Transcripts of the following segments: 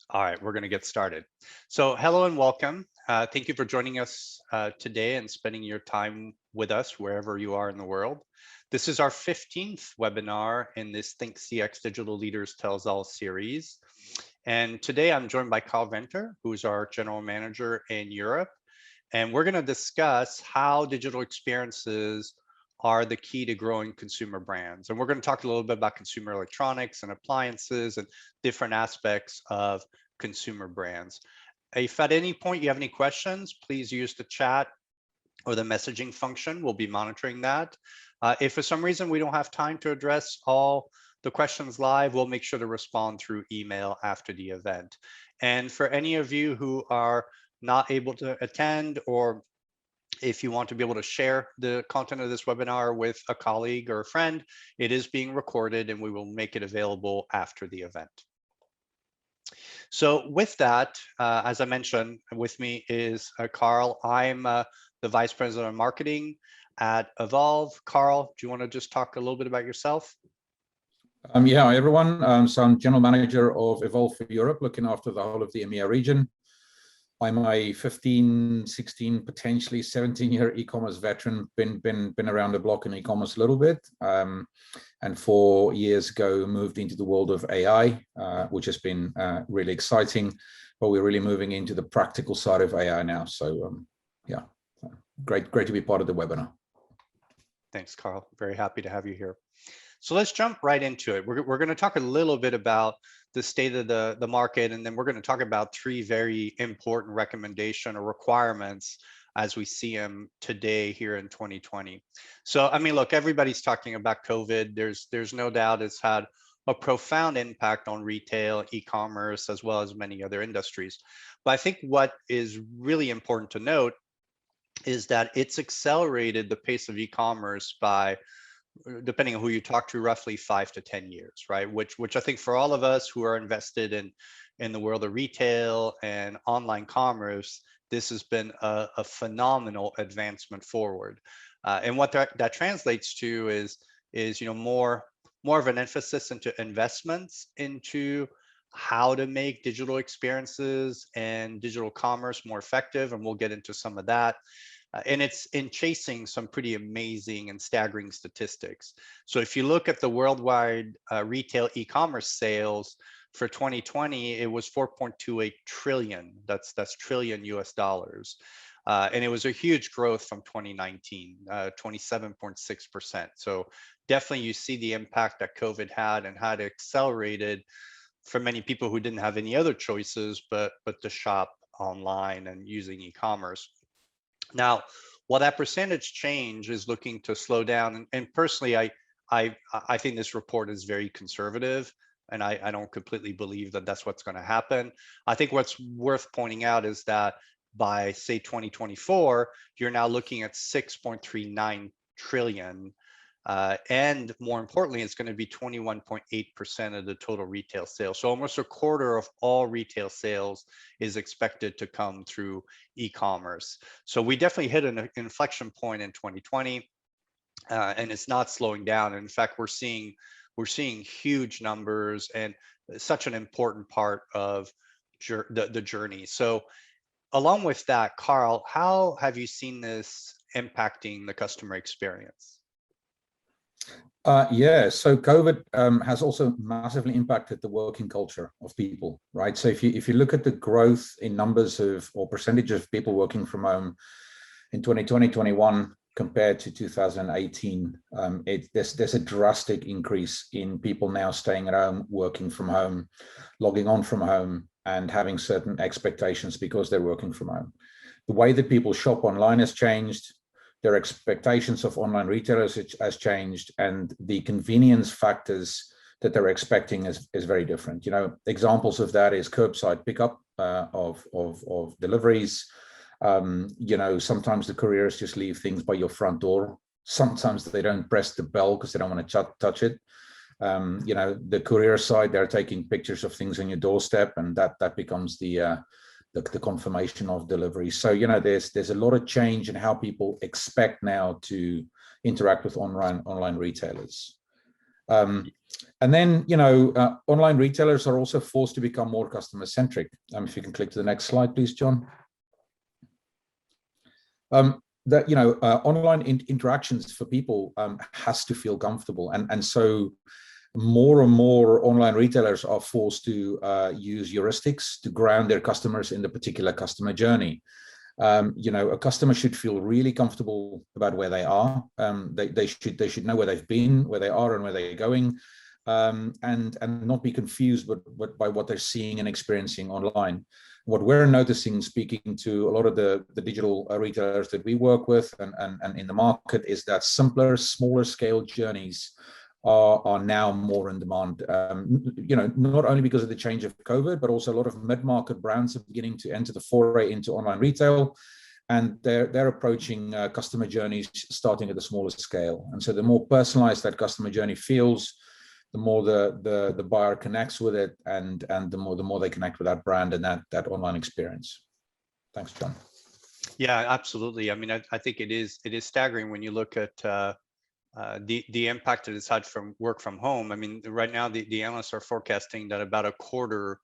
All right, we're going to get started. So hello and welcome. Thank you for joining us today and spending your time with us wherever you are in the world. This is our 15th webinar in this Think CX Digital Leaders Tells All series. And today I'm joined by Carl Venter, who's our General Manager in Europe. And we're going to discuss how digital experiences are the key to growing consumer brands. And we're going to talk a little bit about consumer electronics and appliances and different aspects of consumer brands. If at any point you have any questions, please use the chat or the messaging function. We'll be monitoring that. If for some reason we don't have time to address all the questions live, we'll make sure to respond through email after the event. And for any of you who are not able to attend, or if you want to be able to share the content of this webinar with a colleague or a friend, it is being recorded and we will make it available after the event. So with that, as I mentioned, with me is Carl. I'm the Vice President of Marketing at Evolv. Carl, do you want to just talk a little bit about yourself? Yeah, hi everyone. So I'm General Manager of Evolv for Europe, looking after the whole of the EMEA region. I'm a 15, 16, potentially 17-year e-commerce veteran, been around the block in e-commerce a little bit, and 4 years ago moved into the world of AI, which has been really exciting, but we're really moving into the practical side of AI now. So yeah, great to be part of the webinar. Thanks, Carl. Very happy to have you here. So let's jump right into it. We're going to talk a little bit about the state of the market, and then we're going to talk about 3 very important recommendations or requirements as we see them today here in 2020. So, I mean, look, everybody's talking about COVID. There's no doubt it's had a profound impact on retail, e-commerce, as well as many other industries. But I think what is really important to note is that it's accelerated the pace of e-commerce by, depending on who you talk to, roughly 5 to 10 years, right? Which I think for all of us who are invested in the world of retail and online commerce, this has been a phenomenal advancement forward. And what that translates to is more of an emphasis into investments into how to make digital experiences and digital commerce more effective, and we'll get into some of that. And it's in chasing some pretty amazing and staggering statistics. So if you look at the worldwide retail e-commerce sales for 2020, it was 4.28 trillion. That's trillion US dollars. And it was a huge growth from 2019, 27.6%. So definitely you see the impact that COVID had and how it accelerated for many people who didn't have any other choices but to shop online and using e-commerce. Now, while that percentage change is looking to slow down, and personally, I think this report is very conservative, and I don't completely believe that that's what's going to happen. I think what's worth pointing out is that by, say, 2024, you're now looking at 6.39 trillion. And more importantly, it's going to be 21.8% of the total retail sales. So almost a quarter of all retail sales is expected to come through e-commerce. So we definitely hit an inflection point in 2020, and it's not slowing down. In fact, we're seeing huge numbers and such an important part of the journey. So along with that, Carl, how have you seen this impacting the customer experience? Yeah, so COVID has also massively impacted the working culture of people, right? So if you look at the growth in numbers of or percentage of people working from home in 2020-21 compared to 2018, there's a drastic increase in people now staying at home, working from home, logging on from home, and having certain expectations because they're working from home. The way that people shop online has changed. Their expectations of online retailers has changed, and the convenience factors that they're expecting is very different. You know, examples of that is curbside pickup of deliveries. You know, sometimes the couriers just leave things by your front door. Sometimes they don't press the bell because they don't want to touch it. You know, the courier side, they're taking pictures of things on your doorstep, and that becomes the confirmation of delivery. So, you know, there's a lot of change in how people expect now to interact with online retailers. And then, online retailers are also forced to become more customer centric. If you can click to the next slide, please, John. Online interactions for people has to feel comfortable, and so more and more online retailers are forced to use heuristics to ground their customers in the particular customer journey. A customer should feel really comfortable about where they are. They should know where they've been, where they are, and where they're going, and not be confused by what they're seeing and experiencing online. What we're noticing, speaking to a lot of the digital retailers that we work with and in the market, is that simpler, smaller scale journeys are now more in demand. Not only because of the change of COVID, but also a lot of mid-market brands are beginning to enter the foray into online retail, and they're approaching customer journeys starting at a smaller scale. And so the more personalized that customer journey feels, the more the buyer connects with it, and the more they connect with that brand and that online experience. Thanks, John. Yeah, absolutely. I mean, I think it is staggering when you look at the impact that it's had from work from home. I mean, right now the analysts are forecasting that about a quarter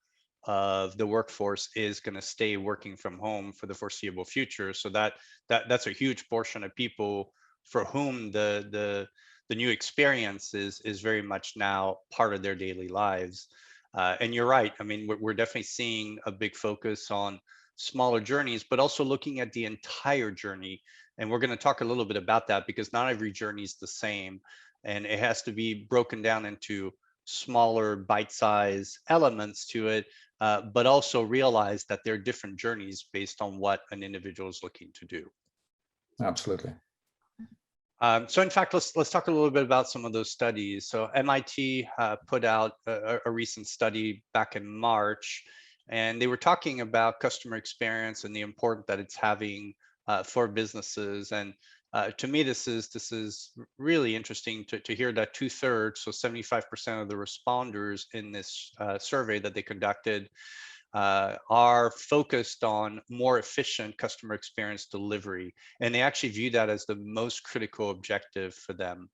of the workforce is going to stay working from home for the foreseeable future. So that's a huge portion of people for whom the new experience is very much now part of their daily lives. And you're right. I mean, we're definitely seeing a big focus on smaller journeys, but also looking at the entire journey. And we're going to talk a little bit about that, because not every journey is the same, and it has to be broken down into smaller bite-sized elements to it, but also realize that there are different journeys based on what an individual is looking to do. Absolutely. So in fact, let's talk a little bit about some of those studies. So MIT put out a recent study back in March, and they were talking about customer experience and the importance that it's having for businesses. And to me, this is really interesting to hear that 2/3, so 75% of the responders in this survey that they conducted are focused on more efficient customer experience delivery. And they actually view that as the most critical objective for them.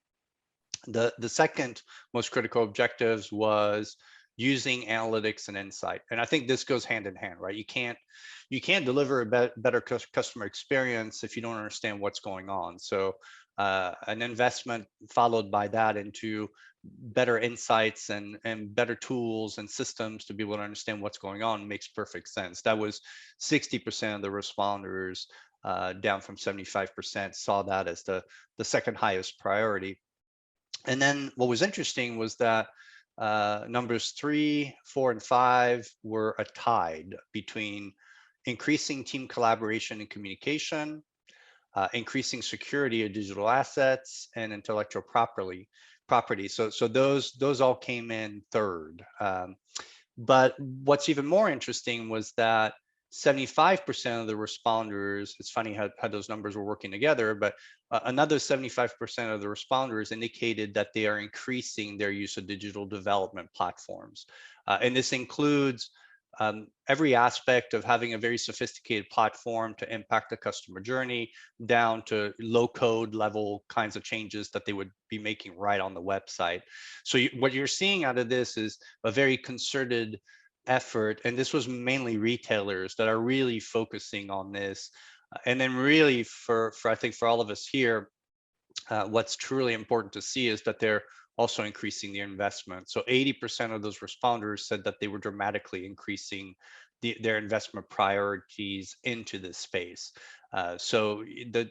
The second most critical objectives was using analytics and insight. And I think this goes hand in hand, right? You can't deliver a better customer experience if you don't understand what's going on. So an investment followed by that into better insights and better tools and systems to be able to understand what's going on makes perfect sense. That was 60% of the responders, down from 75%, saw that as the second highest priority. And then what was interesting was that numbers 3, 4, and 5 were tied between increasing team collaboration and communication, increasing security of digital assets, and intellectual property. So those all came in third. But what's even more interesting was that 75% of the responders, it's funny how those numbers were working together, but another 75% of the responders indicated that they are increasing their use of digital development platforms. And this includes every aspect of having a very sophisticated platform to impact the customer journey, down to low code level kinds of changes that they would be making right on the website. So what you're seeing out of this is a very concerted effort, and this was mainly retailers that are really focusing on this. And then really for I think for all of us here, what's truly important to see is that they're also increasing their investment. So 80% of those responders said that they were dramatically increasing their investment priorities into this space. So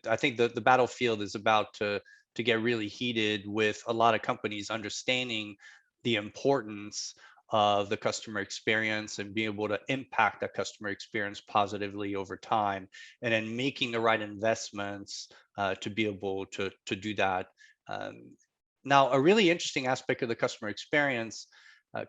I think the battlefield is about to get really heated, with a lot of companies understanding the importance of the customer experience and being able to impact that customer experience positively over time, and then making the right investments to be able to do that. Now, a really interesting aspect of the customer experience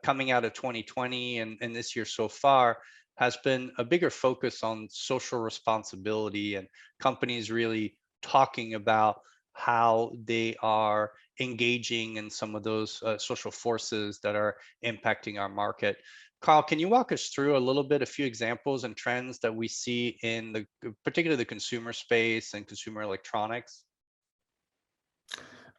coming out of 2020 and this year so far has been a bigger focus on social responsibility, and companies really talking about how they are engaging in some of those social forces that are impacting our market. Carl, can you walk us through a few examples and trends that we see in particularly the consumer space and consumer electronics?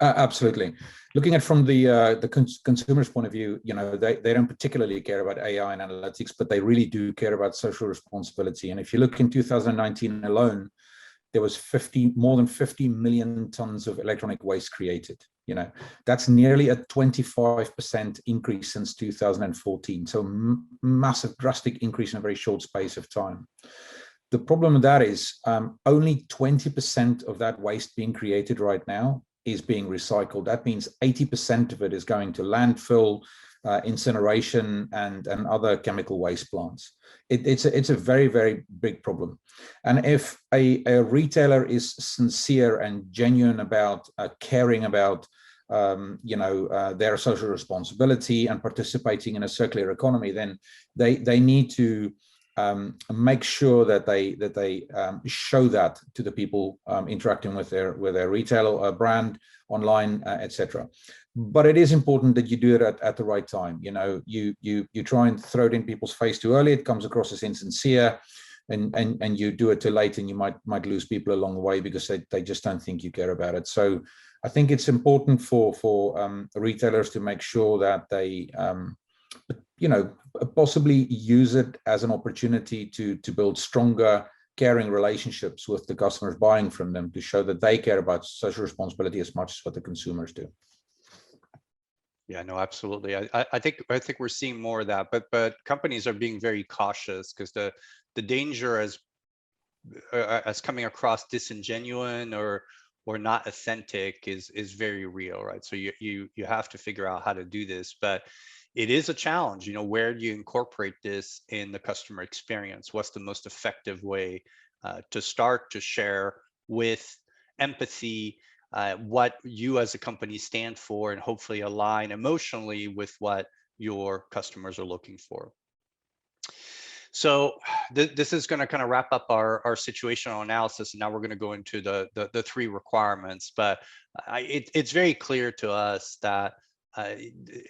Absolutely. Looking at from the consumer's point of view, they don't particularly care about AI and analytics, but they really do care about social responsibility. And if you look in 2019 alone, there was more than 50 million tons of electronic waste created. That's nearly a 25% increase since 2014. So massive, drastic increase in a very short space of time. The problem with that is only 20% of that waste being created right now is being recycled. That means 80% of it is going to landfill, incineration, and other chemical waste plants. It's a very, very big problem. And if a retailer is sincere and genuine about caring about their social responsibility and participating in a circular economy, then they need to make sure that they show that to the people interacting with their retail brand online, etc. But it is important that you do it at the right time. You try and throw it in people's face too early, it comes across as insincere, and you do it too late, and you might lose people along the way because they just don't think you care about it. So I think it's important for retailers to make sure that they possibly use it as an opportunity to build stronger, caring relationships with the customers buying from them, to show that they care about social responsibility as much as what the consumers do. Yeah, no, absolutely. I think we're seeing more of that, but companies are being very cautious because the danger as coming across disingenuine or not authentic is very real, right? So you have to figure out how to do this, but it is a challenge. Where do you incorporate this in the customer experience? What's the most effective way to start to share with empathy what you as a company stand for, and hopefully align emotionally with what your customers are looking for? So this is going to kind of wrap up our situational analysis, and now we're going to go into the three requirements. But it's very clear to us that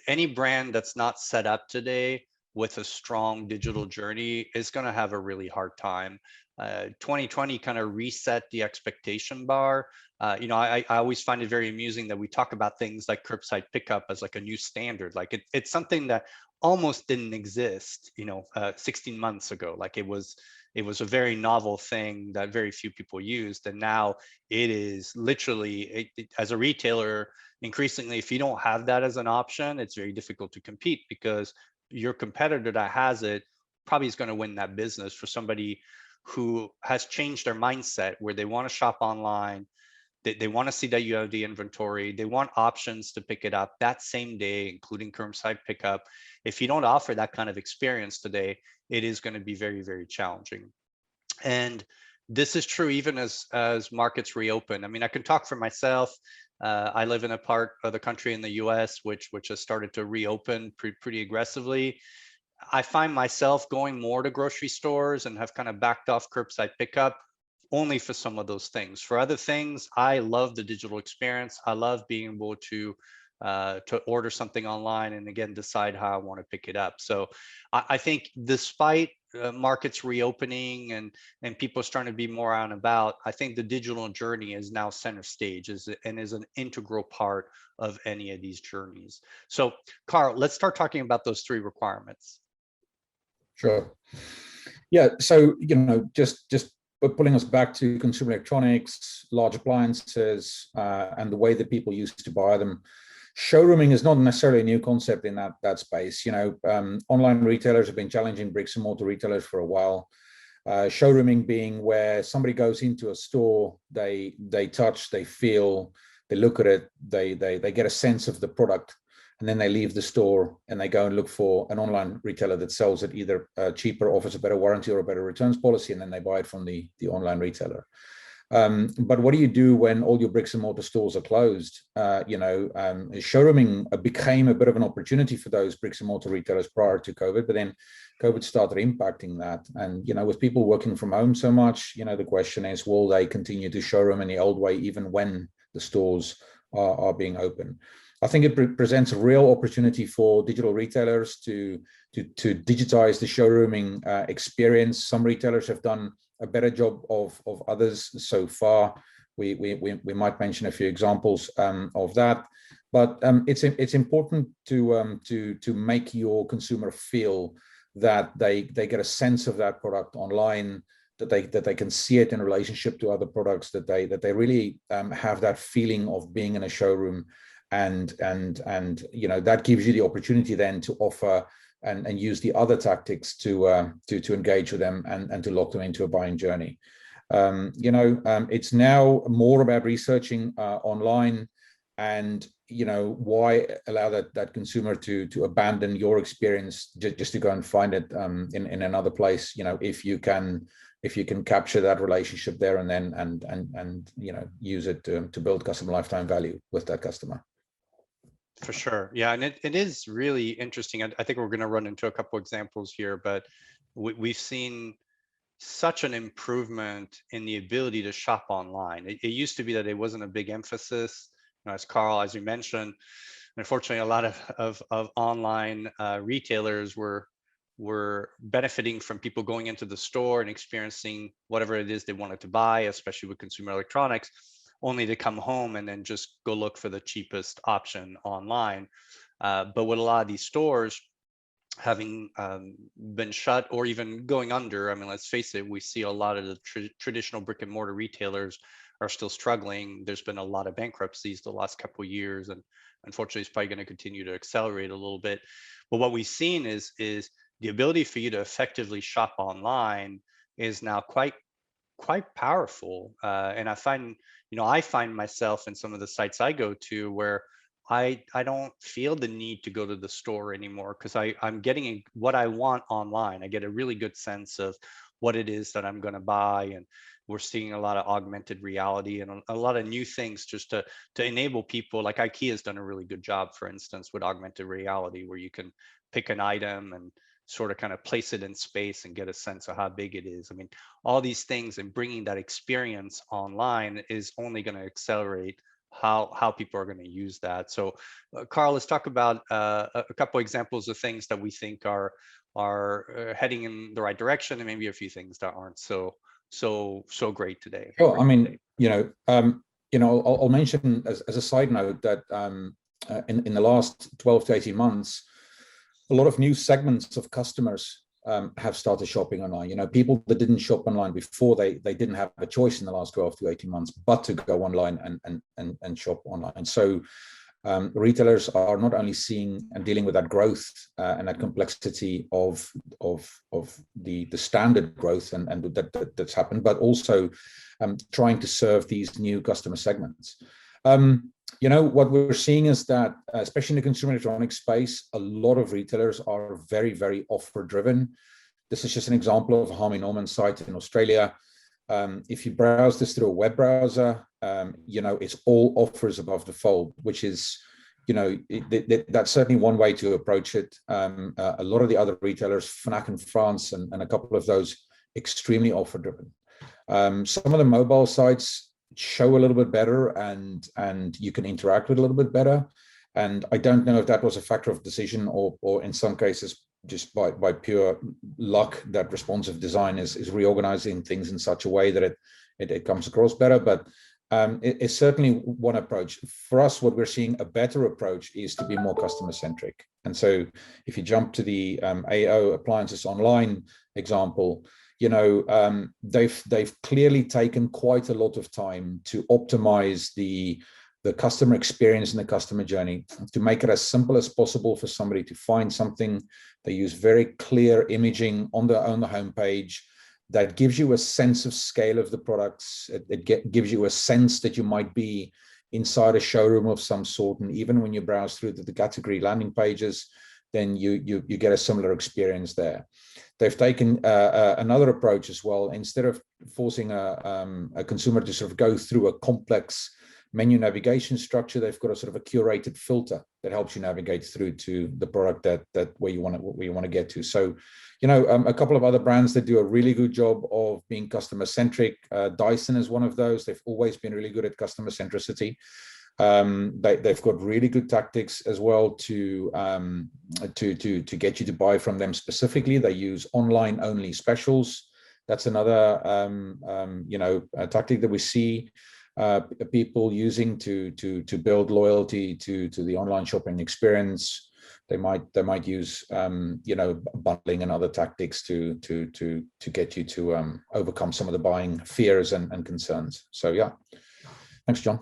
any brand that's not set up today with a strong digital journey is going to have a really hard time. 2020 kind of reset the expectation bar. I always find it very amusing that we talk about things like curbside pickup as like a new standard. Like it's something that almost didn't exist 16 months ago. Like it was a very novel thing that very few people used, and now it is literally as a retailer, increasingly, if you don't have that as an option, it's very difficult to compete, because your competitor that has it probably is going to win that business for somebody who has changed their mindset, where they want to shop online. They want to see that you have the inventory. They want options to pick it up that same day, including curbside pickup. If you don't offer that kind of experience today, it is going to be very, very challenging. And this is true even as markets reopen. I mean, I can talk for myself. I live in a part of the country in the US which has started to reopen pretty aggressively. I find myself going more to grocery stores and have kind of backed off curbside pickup only for some of those things. For other things, I love the digital experience. I love being able to order something online and again decide how I want to pick it up. So I think despite markets reopening and people starting to be more out and about, I think the digital journey is now center stage and is an integral part of any of these journeys. So Carl, let's start talking about those three requirements. Sure. Yeah. So just pulling us back to consumer electronics, large appliances, and the way that people used to buy them. Showrooming is not necessarily a new concept in that space. Online retailers have been challenging bricks and mortar retailers for a while. Showrooming being where somebody goes into a store, they touch, they feel, they look at it, they get a sense of the product, and then they leave the store and they go and look for an online retailer that sells it either cheaper, offers a better warranty or a better returns policy, and then they buy it from the online retailer. But what do you do when all your bricks and mortar stores are closed? Showrooming became a bit of an opportunity for those bricks and mortar retailers prior to COVID, but then COVID started impacting that. And, with people working from home so much, the question is, will they continue to showroom in the old way, even when the stores are being open? I think it presents a real opportunity for digital retailers to digitize the showrooming experience. Some retailers have done a better job of others so far. we might mention a few examples of that. But it's important to make your consumer feel that they get a sense of that product online, that they can see it in relationship to other products, that they really have that feeling of being in a showroom, and that gives you the opportunity then to offer and use the other tactics to engage with them and to lock them into a buying journey. It's now more about researching online, and why allow that consumer to abandon your experience just to go and find it in another place, if you can capture that relationship there and then and use it to build customer lifetime value with that customer. For sure. Yeah. And it is really interesting. I think we're going to run into a couple examples here, but we've seen such an improvement in the ability to shop online. It used to be that it wasn't a big emphasis. As Carl, as you mentioned, unfortunately, a lot of online retailers were benefiting from people going into the store and experiencing whatever it is they wanted to buy, especially with consumer electronics, only to come home and then just go look for the cheapest option online. But with a lot of these stores having been shut or even going under, I mean, let's face it, we see a lot of the traditional brick and mortar retailers are still struggling. There's been a lot of bankruptcies the last couple of years, and unfortunately, it's probably going to continue to accelerate a little bit. But what we've seen is the ability for you to effectively shop online is now quite powerful. And I find myself in some of the sites I go to where I don't feel the need to go to the store anymore, because I'm getting what I want online. I get a really good sense of what it is that I'm going to buy, and we're seeing a lot of augmented reality and a lot of new things just to enable people. Like IKEA has done a really good job, for instance, with augmented reality, where you can pick an item and sort of kind of place it in space and get a sense of how big it is. I mean, all these things and bringing that experience online is only going to accelerate how people are going to use that. So Carl, let's talk about a couple examples of things that we think are heading in the right direction, and maybe a few things that aren't so great today. Sure. I mean, I'll mention as a side note that in the last 12 to 18 months, a lot of new segments of customers have started shopping online. People that didn't shop online before, they didn't have a choice in the last 12 to 18 months but to go online and shop online. So retailers are not only seeing and dealing with that growth and that complexity of the standard growth and that's happened, but also trying to serve these new customer segments. What we're seeing is that, especially in the consumer electronics space, a lot of retailers are very, very offer driven. This is just an example of a Harvey Norman site in Australia. If you browse this through a web browser, it's all offers above the fold, which is, that's certainly one way to approach it. A lot of the other retailers, Fnac in France and a couple of those, extremely offer driven. Some of the mobile sites show a little bit better and you can interact with a little bit better. And I don't know if that was a factor of decision or in some cases just by pure luck that responsive design is reorganizing things in such a way that it comes across better. But it's certainly one approach. For us, what we're seeing a better approach is to be more customer centric. And so if you jump to the AO appliances online example, they've clearly taken quite a lot of time to optimize the customer experience and the customer journey to make it as simple as possible for somebody to find something. They use very clear imaging on the homepage that gives you a sense of scale of the products. It gives you a sense that you might be inside a showroom of some sort. And even when you browse through the category landing pages, then you get a similar experience there. They've taken another approach as well. Instead of forcing a consumer to sort of go through a complex menu navigation structure, they've got a sort of a curated filter that helps you navigate through to the product that where you want to get to. So, a couple of other brands that do a really good job of being customer centric. Dyson is one of those. They've always been really good at customer centricity. They've got really good tactics as well to get you to buy from them specifically. They use online only specials. That's another tactic that we see. people using to build loyalty to the online shopping experience. They might use bundling and other tactics to get you to overcome some of the buying fears and concerns. So yeah, thanks, John.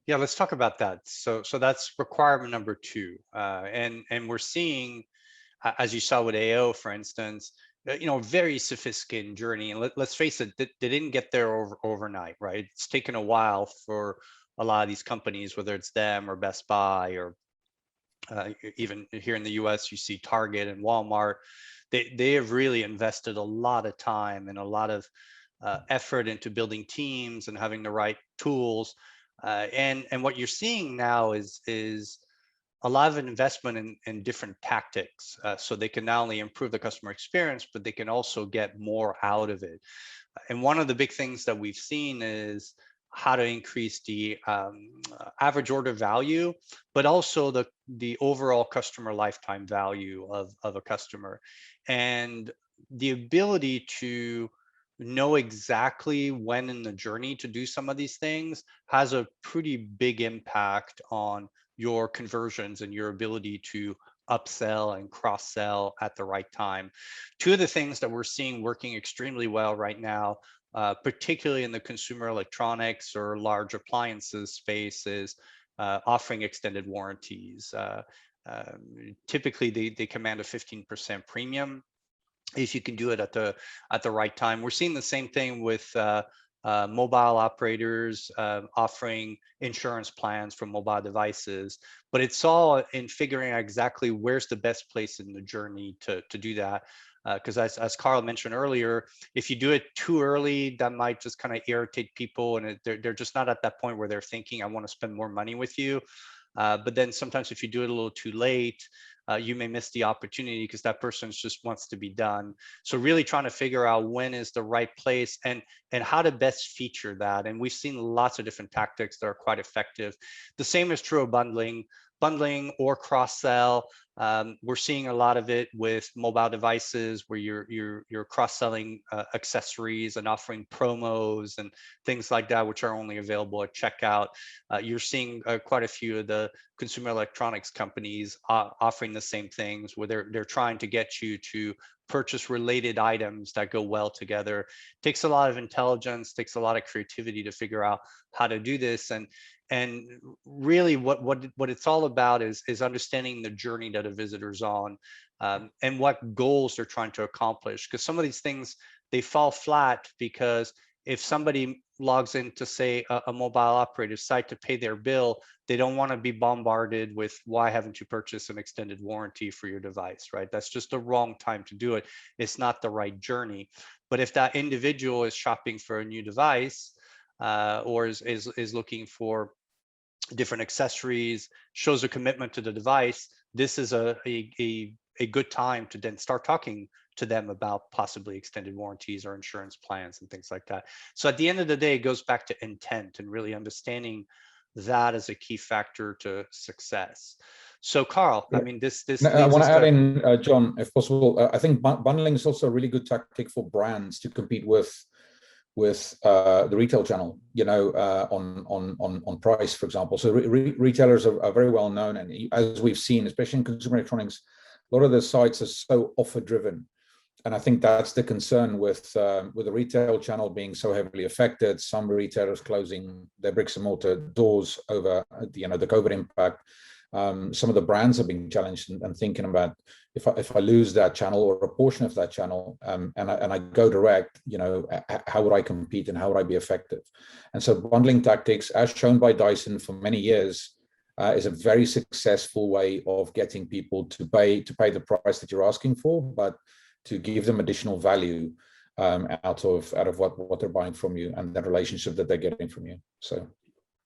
Yeah, let's talk about that. So that's requirement number 2, and we're seeing, as you saw with AO, for instance, very sophisticated journey. And let's face it, they didn't get there overnight, right? It's taken a while for a lot of these companies, whether it's them or Best Buy or even here in the US, you see Target and Walmart. They have really invested a lot of time and a lot of effort into building teams and having the right tools. And what you're seeing now is a lot of investment in different tactics, so they can not only improve the customer experience, but they can also get more out of it. And one of the big things that we've seen is how to increase the average order value, but also the overall customer lifetime value of a customer, and the ability to know exactly when in the journey to do some of these things has a pretty big impact on your conversions and your ability to upsell and cross-sell at the right time. Two of the things that we're seeing working extremely well right now, particularly in the consumer electronics or large appliances space, is offering extended warranties. Typically, they command a 15% premium if you can do it at the right time. We're seeing the same thing with mobile operators offering insurance plans for mobile devices, but it's all in figuring out exactly where's the best place in the journey to do that. Because as Carl mentioned earlier, if you do it too early, that might just kind of irritate people, and they're just not at that point where they're thinking, I want to spend more money with you. But then sometimes if you do it a little too late, you may miss the opportunity because that person just wants to be done. So really trying to figure out when is the right place and how to best feature that. And we've seen lots of different tactics that are quite effective. The same is true of bundling or cross-sell. We're seeing a lot of it with mobile devices where you're cross-selling accessories and offering promos and things like that, which are only available at checkout. You're seeing quite a few of the consumer electronics companies offering the same things, where they're trying to get you to purchase related items that go well together. It takes a lot of intelligence, takes a lot of creativity to figure out how to do this. And really what it's all about is understanding the journey that a visitor's on, and what goals they're trying to accomplish. Because some of these things, they fall flat because if somebody logs into, say, a mobile operator site to pay their bill, they don't want to be bombarded with, why haven't you purchased an extended warranty for your device, right? That's just the wrong time to do it. It's not the right journey. But if that individual is shopping for a new device, or is looking for different accessories, shows a commitment to the device, this is a good time to then start talking to them about possibly extended warranties or insurance plans and things like that. So at the end of the day, it goes back to intent and really understanding that as a key factor to success. So Carl, I mean, this I want to add in, to... John, if possible. I think bundling is also a really good tactic for brands to compete with the retail channel, on price, for example. So retailers are very well known, and as we've seen, especially in consumer electronics, a lot of the sites are so offer driven, and I think that's the concern with the retail channel being so heavily affected. Some retailers closing their bricks and mortar doors over the COVID impact. Some of the brands are being challenged and thinking about, if I lose that channel or a portion of that channel, and I go direct, how would I compete and how would I be effective? And so bundling tactics, as shown by Dyson for many years, is a very successful way of getting people to pay the price that you're asking for, but to give them additional value out of what they're buying from you and the relationship that they're getting from you. So.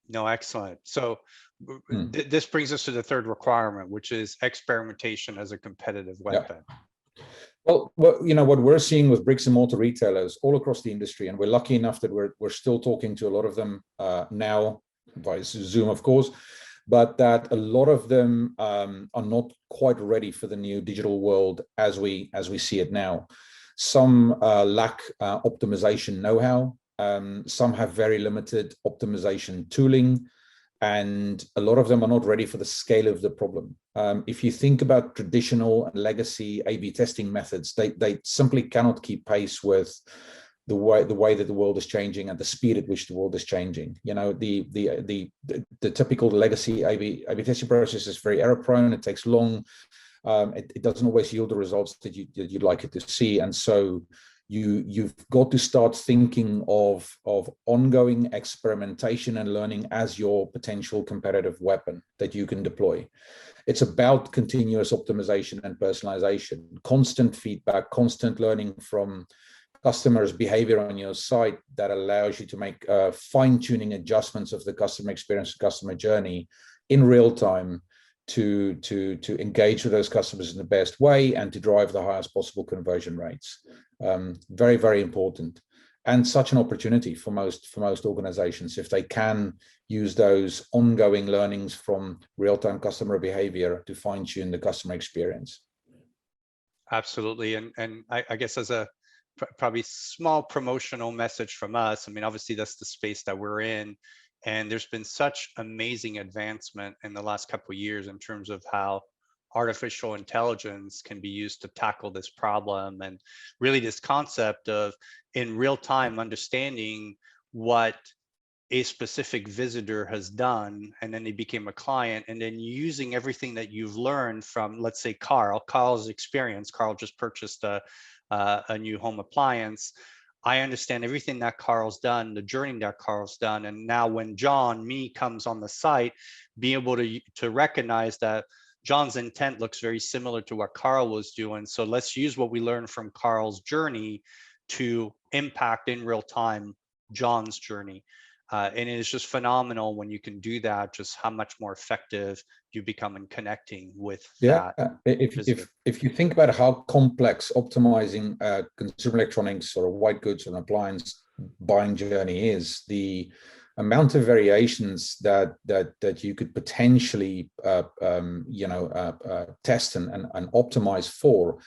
No, excellent. So this brings us to the third requirement, which is experimentation as a competitive weapon. Yeah. Well, what we're seeing with bricks and mortar retailers all across the industry, and we're lucky enough that we're still talking to a lot of them now via Zoom, of course, but that a lot of them are not quite ready for the new digital world as we see it now. Some lack optimization know-how. Some have very limited optimization tooling, and a lot of them are not ready for the scale of the problem. If you think about traditional and legacy A/B testing methods, they simply cannot keep pace with the way that the world is changing and the speed at which the world is changing. You know, the typical legacy A/B testing process is very error prone. It takes long. It doesn't always yield the results that you'd like it to see, and so you've got to start thinking of ongoing experimentation and learning as your potential competitive weapon that you can deploy. It's about continuous optimization and personalization, constant feedback, constant learning from customers' behavior on your site that allows you to make fine-tuning adjustments of the customer experience, customer journey in real time to engage with those customers in the best way and to drive the highest possible conversion rates. Very, very important, and such an opportunity for most organizations if they can use those ongoing learnings from real-time customer behavior to fine-tune the customer experience. Absolutely, and I guess as a probably small promotional message from us, I mean, obviously that's the space that we're in, and there's been such amazing advancement in the last couple of years in terms of how artificial intelligence can be used to tackle this problem, and really this concept of in real time understanding what a specific visitor has done, and then they became a client, and then using everything that you've learned from, let's say, Carl's experience. Carl just purchased a new home appliance. I understand everything that Carl's done, the journey that Carl's done, and now when me comes on the site, be able to recognize that John's intent looks very similar to what Carl was doing. So let's use what we learned from Carl's journey to impact in real time John's journey. And it is just phenomenal when you can do that, just how much more effective you become in connecting with that. If you think about how complex optimizing consumer electronics or white goods and appliance buying journey is, the amount of variations that you could potentially test and optimize for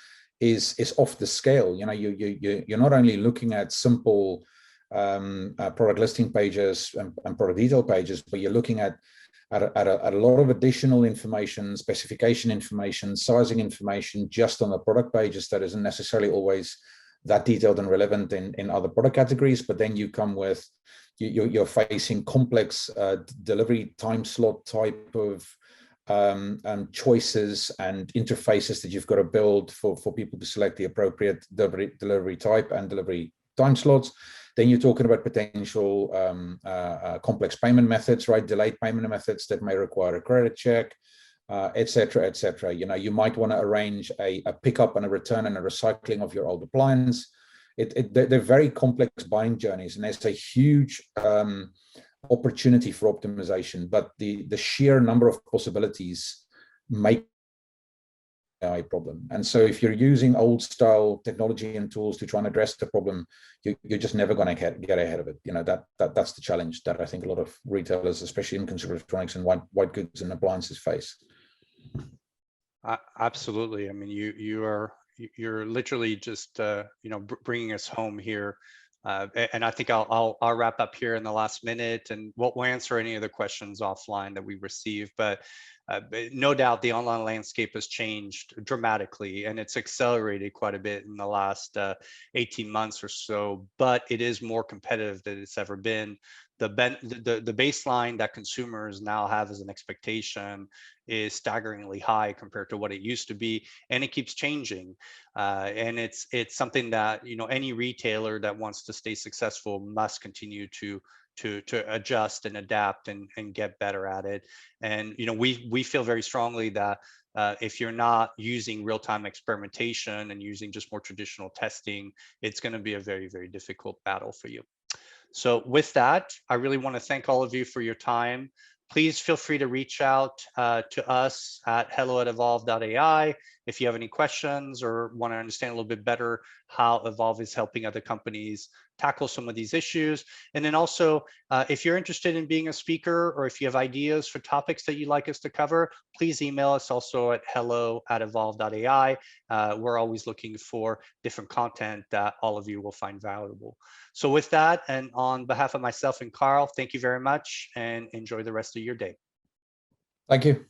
is off the scale. You know, you're not only looking at simple product listing pages and product detail pages, but you're looking at a lot of additional information, specification information, sizing information just on the product pages that isn't necessarily always that detailed and relevant in other product categories. But then you come with, you're facing complex delivery time slot type of choices and interfaces that you've got to build for people to select the appropriate delivery type and delivery time slots. Then you're talking about potential complex payment methods, right? Delayed payment methods that may require a credit check, et cetera, et cetera. You know, you might want to arrange a pickup and a return and a recycling of your old appliance. They're very complex buying journeys, and there's a huge opportunity for optimization. But the sheer number of possibilities make AI problem. And so if you're using old style technology and tools to try and address the problem, you're just never going to get ahead of it. You know, that's the challenge that I think a lot of retailers, especially in consumer electronics and white goods and appliances, face. Absolutely. I mean, you're literally just bringing us home here. And I think I'll wrap up here in the last minute, and we'll answer any other questions offline that we receive. But no doubt the online landscape has changed dramatically, and it's accelerated quite a bit in the last 18 months or so, but it is more competitive than it's ever been. The baseline that consumers now have as an expectation is staggeringly high compared to what it used to be, and it keeps changing. And it's something that, any retailer that wants to stay successful must continue to adjust and adapt and get better at it. And we feel very strongly that if you're not using real-time experimentation and using just more traditional testing, it's going to be a very, very difficult battle for you. So with that, I really want to thank all of you for your time. Please feel free to reach out to us at hello@evolv.ai if you have any questions or want to understand a little bit better how Evolv is helping other companies tackle some of these issues. And then also, if you're interested in being a speaker, or if you have ideas for topics that you'd like us to cover, please email us also at hello@evolv.ai. We're always looking for different content that all of you will find valuable. So with that, and on behalf of myself and Carl, thank you very much and enjoy the rest of your day. Thank you.